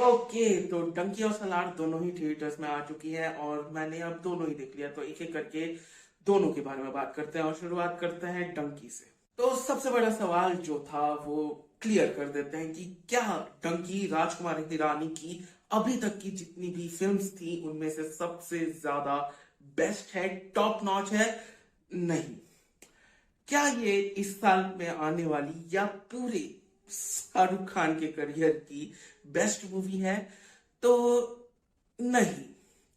Okay, तो डंकी और सलार दोनों ही थिएटर्स में आ चुकी है और मैंने अब दोनों ही देख लिया। तो एक एक करके दोनों के बारे में बात करते हैं और शुरुआत करते हैं डंकी से। तो सबसे बड़ा सवाल जो था वो क्लियर कर देते हैं कि क्या डंकी राजकुमार हिरानी की अभी तक की जितनी भी फिल्म्स थी उनमें से सबसे ज्यादा बेस्ट है, टॉप नॉच है? नहीं। क्या ये इस साल में आने वाली या पूरे शाहरुख खान के करियर की बेस्ट मूवी है? तो नहीं।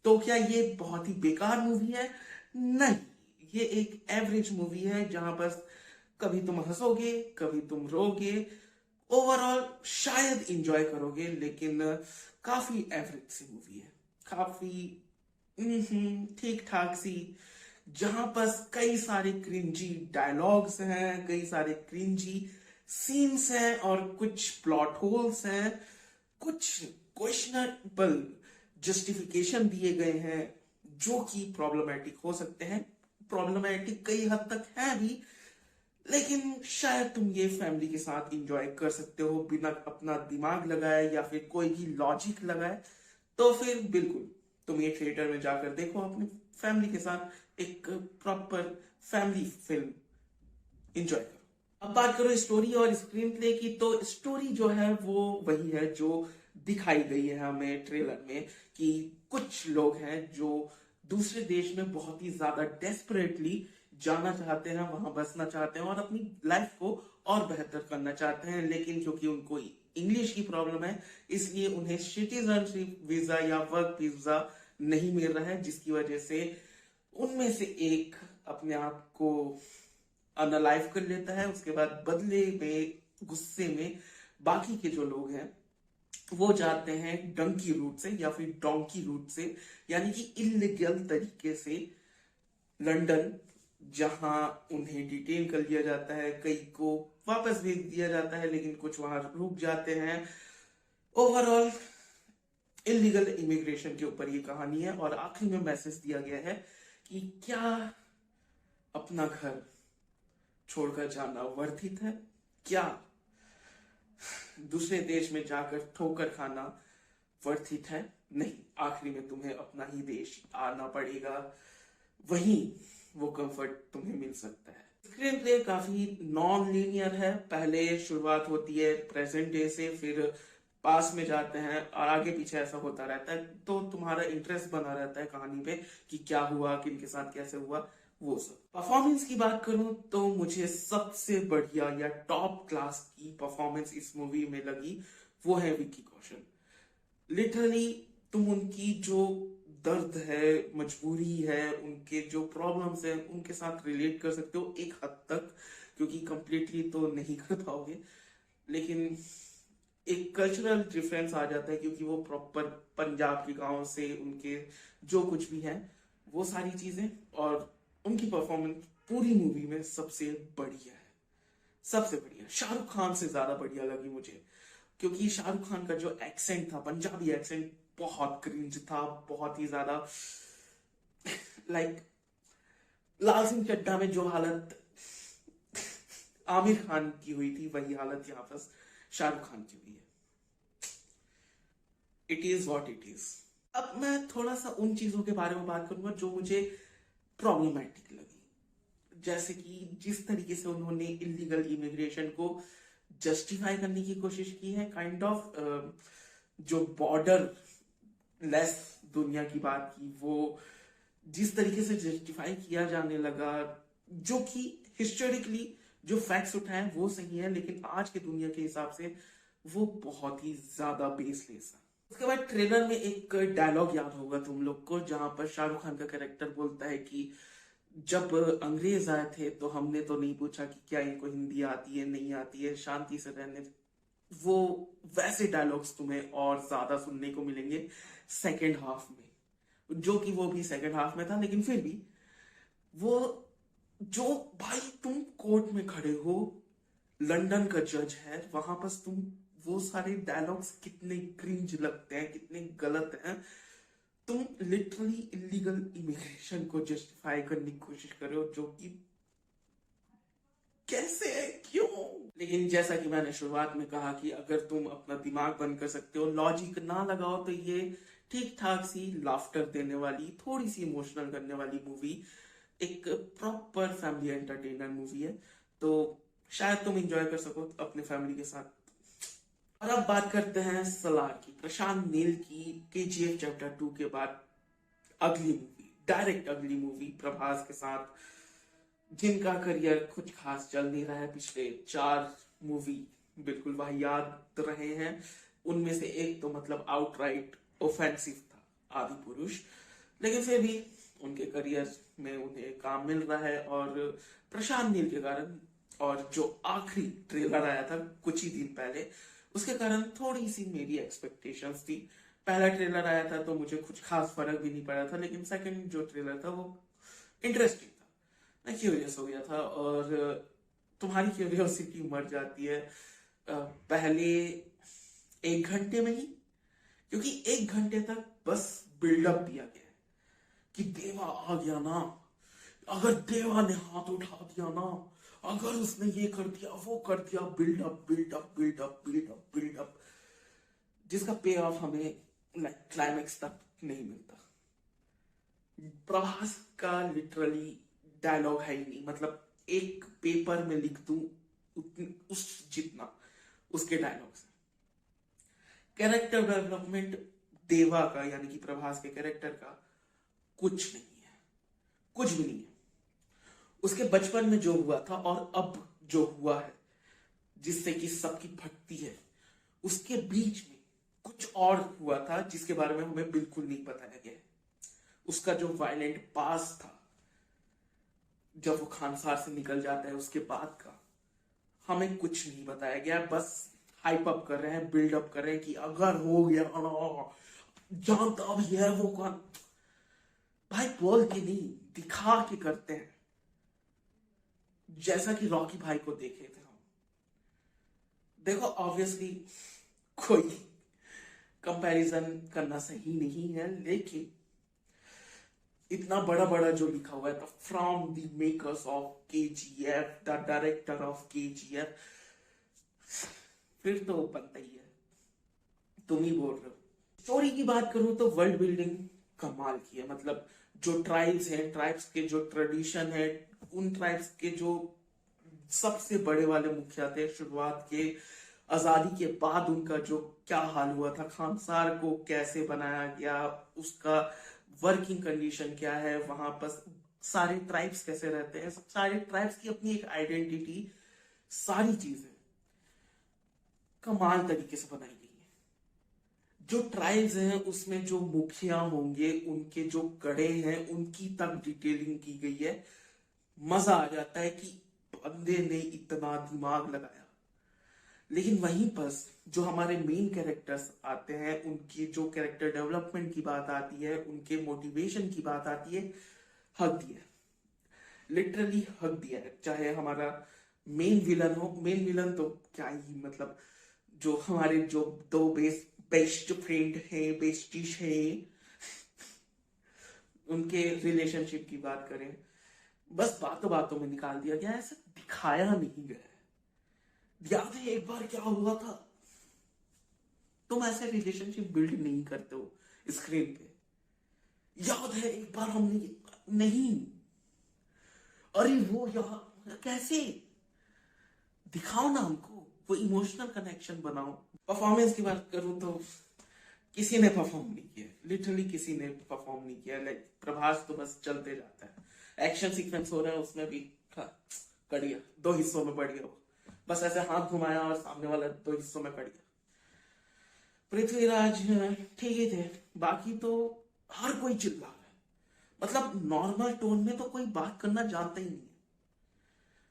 तो क्या ये बहुत ही बेकार मूवी है? नहीं। ये एक एवरेज मूवी है जहां पर कभी तुम हंसोगे, कभी तुम रोगे, ओवरऑल शायद इंजॉय करोगे, लेकिन काफी एवरेज सी मूवी है। काफी ठीक ठाक सी, जहां पर कई सारे क्रिंजी डायलॉग्स हैं, कई सारे क्रिंजी सीन्स हैं और कुछ प्लॉट होल्स हैं, कुछ क्वेश्चनेबल जस्टिफिकेशन दिए गए हैं जो कि प्रॉब्लमेटिक हो सकते हैं। प्रॉब्लमेटिक कई हद तक है भी, लेकिन शायद तुम ये फैमिली के साथ इंजॉय कर सकते हो बिना अपना दिमाग लगाए या फिर कोई भी लॉजिक लगाए। तो फिर बिल्कुल तुम ये थिएटर में जाकर देखो अपनी फैमिली के साथ, एक प्रॉपर फैमिली फिल्म इंजॉय करो। अब बात करो स्टोरी और स्क्रीन प्ले की, तो स्टोरी जो है वो वही है जो दिखाई गई है हमें ट्रेलर में, कि कुछ लोग हैं जो दूसरे देश में बहुत ही ज्यादा डेस्परेटली जाना चाहते हैं, वहां बसना चाहते हैं और अपनी लाइफ को और बेहतर करना चाहते हैं, लेकिन क्योंकि उनको इंग्लिश की प्रॉब्लम है इसलिए उन्हें सिटीजनशिप वीजा या वर्क वीजा नहीं मिल रहा है, जिसकी वजह से उनमें से एक अपने आप को अनलाइव कर लेता है। उसके बाद बदले में, गुस्से में, बाकी के जो लोग हैं वो जाते हैं डंकी रूट से या फिर डोंकी रूट से, यानी कि इलीगल तरीके से लंदन, जहां उन्हें डिटेन कर लिया जाता है, कई को वापस भेज दिया जाता है, लेकिन कुछ वहां रुक जाते हैं। ओवरऑल इलीगल इमिग्रेशन के ऊपर ये कहानी है और आखिर में मैसेज दिया गया है कि क्या अपना घर छोड़कर जाना वर्थित है? क्या दूसरे देश में जाकर ठोकर खाना वर्थित है? नहीं। आखिरी में तुम्हें अपना ही देश आना पड़ेगा, वहीं वो कंफर्ट तुम्हें मिल सकता है। स्क्रीन प्ले काफी नॉन लीनियर है। पहले शुरुआत होती है प्रेजेंट डे से, फिर पास में जाते हैं और आगे पीछे ऐसा होता रहता है, तो तुम्हारा इंटरेस्ट बना रहता है कहानी पे कि क्या हुआ, किन के साथ कैसे हुआ। वो सब परफॉर्मेंस की बात करूं तो मुझे सबसे बढ़िया या टॉप क्लास की परफॉर्मेंस इस मूवी में लगी वो है विक्की कौशल। लिटरली तुम उनकी जो दर्द है, मजबूरी है, उनके जो प्रॉब्लम्स है, उनके साथ रिलेट कर सकते हो एक हद तक, क्योंकि कंप्लीटली तो नहीं कर पाओगे, लेकिन एक कल्चरल डिफरेंस आ जाता है क्योंकि वो प्रॉपर पंजाब के गांव से, उनके जो कुछ भी है वो सारी चीजें, और उनकी परफॉर्मेंस पूरी मूवी में सबसे बढ़िया है। सबसे बढ़िया, शाहरुख खान से ज्यादा बढ़िया लगी मुझे, क्योंकि शाहरुख खान का जो एक्सेंट था, पंजाबी एक्सेंट, बहुत क्रिंज था, बहुत ही ज्यादा। लाइक लाल सिंह चड्ढा में जो हालत आमिर खान की हुई थी, वही हालत यहाँ पर शाहरुख खान की हुई है। It is what it is. अब मैं थोड़ा सा उन चीजों के बारे में बात करूंगा जो मुझे प्रॉब्लमैटिक लगी, जैसे कि जिस तरीके से उन्होंने इलीगल इमिग्रेशन को जस्टिफाई करने की कोशिश की है, काइंड ऑफ जो बॉर्डर लेस दुनिया की बात की, वो जिस तरीके से जस्टिफाई किया जाने लगा, जो कि हिस्टोरिकली जो फैक्ट्स उठाए वो सही है, लेकिन आज के दुनिया के हिसाब से वो बहुत ही ज्यादा बेसलेस है। उसके बाद ट्रेलर में एक डायलॉग याद होगा तुम लोग को, जहां पर शाहरुख खान का कैरेक्टर बोलता है कि जब अंग्रेज आए थे तो हमने तो नहीं पूछा कि क्या इनको हिंदी आती है, नहीं आती है, शांति से रहने दो। वो वैसे डायलॉग्स तुम्हें और ज्यादा सुनने को मिलेंगे सेकेंड हाफ में, जो कि वो भी सेकेंड हाफ में था, लेकिन फिर भी वो जो, भाई तुम कोर्ट में खड़े हो, लंदन का जज है वहां पर, तुम वो सारे डायलॉग्स कितने क्रिंज लगते हैं, कितने गलत हैं। तुम लिटरली इलीगल इमिग्रेशन को जस्टिफाई करने की कोशिश कर रहे हो, जो कि कैसे, क्यों? लेकिन जैसा कि मैंने शुरुआत में कहा कि अगर तुम अपना दिमाग बंद कर सकते हो, लॉजिक ना लगाओ, तो ये ठीक ठाक सी लाफ्टर देने वाली, थोड़ी सी इमोशनल करने वाली मूवी, एक प्रॉपर फैमिली एंटरटेनर मूवी है। तो शायद तुम एंजॉय कर सको अपने फैमिली के साथ। और अब बात करते हैं सलार की, प्रशांत नील की केजीएफ चैप्टर 2 के बाद अगली मूवी, डायरेक्ट अगली मूवी प्रभास के साथ, जिनका करियर कुछ खास चल नहीं रहा है। पिछले 4 मूवी बिल्कुल वाहियात रहे हैं। उनमें से एक तो मतलब आउटराइट ऑफेंसिव था, आदि पुरुष, लेकिन फिर भी उनके करियर में उन्हें काम मिल रहा है। और प्रशांत नील के कारण, और जो आखिरी ट्रेलर आया था कुछ ही दिन पहले, उसके कारण थोड़ी सी मेरी एक्सपेक्टेशंस थी। पहला ट्रेलर आया था तो मुझे कुछ खास फर्क भी नहीं पड़ा था, लेकिन सेकंड जो ट्रेलर था वो इंटरेस्टिंग था, मैं क्यूरियस हो गया था। और तुम्हारी क्यूरियोसिटी मर जाती है पहले 1 घंटे में ही, क्योंकि 1 घंटे तक बस बिल्डअप दिया गया है कि देवा आ गया ना, अगर देवा ने हाथ उठा दिया ना, अगर उसने ये कर दिया वो कर दिया, buildup buildup buildup buildup buildup, जिसका पे ऑफ हमें क्लाइमेक्स तक नहीं मिलता। प्रभास का लिटरली डायलॉग है ही नहीं, मतलब एक पेपर में लिख दूं उस जितना उसके डायलॉग से। कैरेक्टर डेवलपमेंट देवा का, यानी कि प्रभास के कैरेक्टर का, कुछ नहीं है, कुछ भी नहीं है। उसके बचपन में जो हुआ था और अब जो हुआ है, जिससे कि सबकी फटती है, उसके बीच में कुछ और हुआ था जिसके बारे में हमें बिल्कुल नहीं बताया गया है। उसका जो वायलेंट पास था, जब वो खानसार से निकल जाता है उसके बाद का, हमें कुछ नहीं बताया गया। बस हाइप अप कर रहे हैं, बिल्डअप कर रहे हैं कि अगर हो गया ना, जानता भी है वो कौन। भाई बोल के नहीं, दिखा के करते हैं, जैसा कि रॉकी भाई को देखे थे हम। देखो ऑब्वियसली कोई कंपैरिजन करना सही नहीं है, लेकिन इतना बड़ा बड़ा जो लिखा हुआ है, the from the makers of KGF, the director of KGF, फिर तो बनता ही है। तुम ही बोल रहे हो। स्टोरी की बात करूं तो वर्ल्ड बिल्डिंग कमाल की है। मतलब जो ट्राइब्स हैं, ट्राइब्स के जो ट्रेडिशन है, उन ट्राइब्स के जो सबसे बड़े वाले मुखिया थे शुरुआत के, आजादी के बाद उनका जो क्या हाल हुआ था, खानसार को कैसे बनाया गया, उसका वर्किंग कंडीशन क्या है, वहां पर सारे ट्राइब्स कैसे रहते हैं, सारे ट्राइब्स की अपनी एक आइडेंटिटी, सारी चीजें कमाल तरीके से बनाई गई है। जो ट्राइब्स हैं उसमें जो मुखिया होंगे, उनके जो गढ़े हैं, उनकी तक डिटेलिंग की गई है। मजा आ जाता है कि बंदे ने इतना दिमाग लगाया। लेकिन वहीं पर जो हमारे मेन कैरेक्टर्स आते हैं, उनकी जो कैरेक्टर डेवलपमेंट की बात आती है, उनके मोटिवेशन की बात आती है, हक दिया, लिटरली हक दिया है। चाहे हमारा मेन विलन हो, मेन विलन तो क्या ही, मतलब जो हमारे जो दो बेस्ट फ्रेंड हैं, बेस्टिश हैं, उनके रिलेशनशिप की बात करें, बस बातों बातों में निकाल दिया गया, ऐसा दिखाया नहीं गया। याद है एक बार क्या हुआ था? तुम ऐसे रिलेशनशिप बिल्ड नहीं करते हो स्क्रीन पे। याद है एक बार हमने, नहीं, अरे वो यार कैसे दिखाओ ना हमको, वो इमोशनल कनेक्शन बनाओ। परफॉर्मेंस की बात करूं तो किसी ने परफॉर्म नहीं किया, लिटरली किसी ने परफॉर्म नहीं किया। लाइक प्रभास तो बस चलते जाता है, एक्शन सीक्वेंस हो रहा है उसमें भी कट गया, 2 हिस्सों में बढ़ गया वो, बस ऐसे हाथ घुमाया और सामने वाला 2 हिस्सों में कट गया। पृथ्वीराज ठीक ही थे, बाकी तो हर कोई चिल्ला रहा है। मतलब नॉर्मल टोन में तो कोई बात करना जानता ही नहीं है।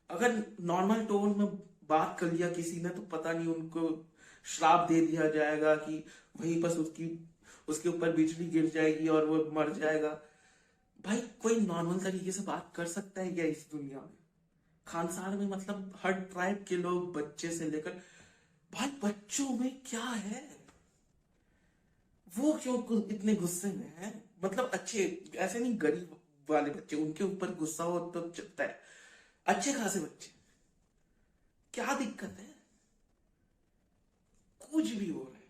अगर नॉर्मल टोन में बात कर लिया किसी ने तो पता नहीं उनको श्राप दे दिया जाएगा कि वहीं पर उसके ऊपर बिजली गिर जाएगी और वो मर जाएगा। भाई कोई नॉर्मल तरीके से बात कर सकता है क्या इस दुनिया में? खानसार में मतलब हर ट्राइब के लोग, बच्चे से लेकर, भाई बच्चों में क्या है, वो क्यों इतने गुस्से में है? मतलब अच्छे, ऐसे नहीं गरीब वाले बच्चे, उनके ऊपर गुस्सा हो तो चलता है, अच्छे खासे बच्चे क्या दिक्कत है? कुछ भी हो रहा है।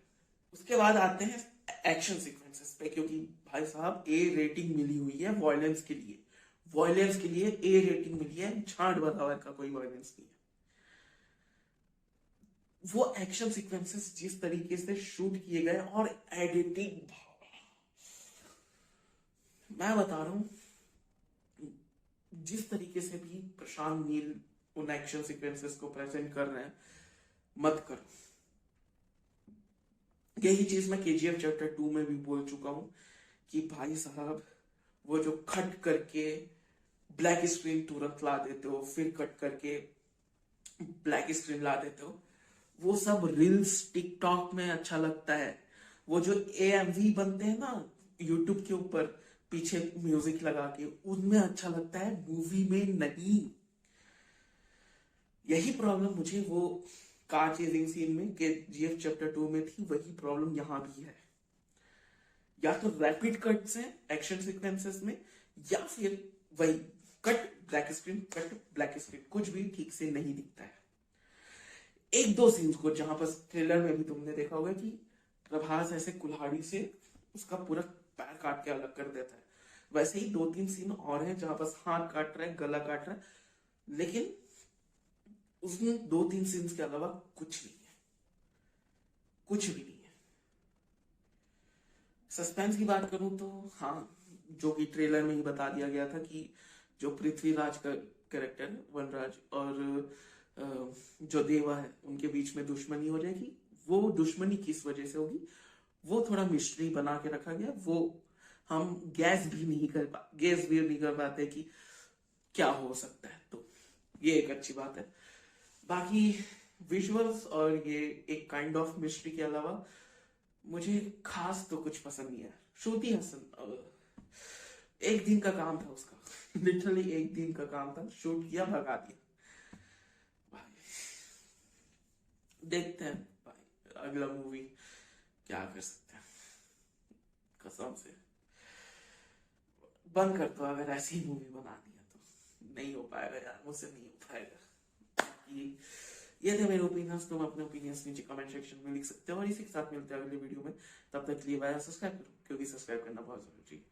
उसके बाद आते हैं एक्शन सीक्वेंसेस पे, क्योंकि भाई साहब ए रेटिंग मिली हुई है वॉयलेंस के लिए। वॉयलेंस के लिए ए रेटिंग मिली है, झांड बराबर का कोई वॉयलेंस नहीं है। वो एक्शन सीक्वेंसेस जिस तरीके से शूट किए गए और एडिटिंग, मैं बता रहा हूं, जिस तरीके से भी प्रशांत नील उन एक्शन सीक्वेंसेस को प्रेजेंट कर रहे हैं, मत करो। यही चीज मैं केजीएफ चैप्टर 2 में भी बोल चुका हूं कि भाई साहब वो जो कट करके ब्लैक स्क्रीन तुरंत ला देते हो, फिर कट करके ब्लैक स्क्रीन ला देते हो, वो सब रील्स टिकटॉक में अच्छा लगता है। वो जो एएमवी बनते हैं ना यूट्यूब के ऊपर पीछे म्यूजिक लगा के, उनमें अच्छा लगता है, मूवी में नहीं। यही प्रॉब्लम मुझे वो कार चेजिंग सीन में के जीएफ चैप्टर 2 में थी, वही प्रॉब्लम यहां भी है। या तो रैपिड कट्स हैं एक्शन सीक्वेंसेस में, या फिर वही cut black screen, cut black screen, कुछ भी ठीक से नहीं दिखता है। एक दो सीन्स को जहां पर ट्रेलर में भी तुमने देखा होगा कि प्रभास ऐसे कुल्हाड़ी से उसका पूरा पैर काट के अलग कर देता है, वैसे ही दो तीन सीन और हैं जहां बस हाथ काट रहा है, गला काट रहा है, लेकिन उसमें दो तीन सीन्स के अलावा कुछ नहीं है, कुछ भी नहीं है। सस्पेंस की बात करूं तो हाँ, जो कि ट्रेलर में ही बता दिया गया था कि जो पृथ्वीराज का कैरेक्टर वनराज और जो देवा है उनके बीच में दुश्मनी हो जाएगी। वो दुश्मनी किस वजह से होगी वो थोड़ा मिस्ट्री बना के रखा गया। वो हम गेस भी नहीं कर पाते कि क्या हो सकता है, तो ये एक अच्छी बात है। बाकी विजुअल्स और ये एक काइंड ऑफ मिस्ट्री के अलावा मुझे खास तो कुछ पसंद नहीं है। श्रुति हसन एक दिन का काम था उसका, लिटरली एक दिन का काम था, शूट किया, भगा दिया। भाई देखते हैं भाई अगला मूवी क्या कर सकते हैं, कसम से बंद कर दो अगर ऐसी मूवी बनानी है तो। नहीं हो पाएगा यार, मुझसे नहीं हो पाएगा। ये थे मेरे ओपिनियंस। तुम अपने ओपिनियंस नीचे कमेंट सेक्शन में लिख सकते हो, और इसी के साथ मिलते हैं अगले वीडियो में। तब तक के लिए सब्सक्राइब करो, क्योंकि सब्सक्राइब करना बहुत जरूरी है।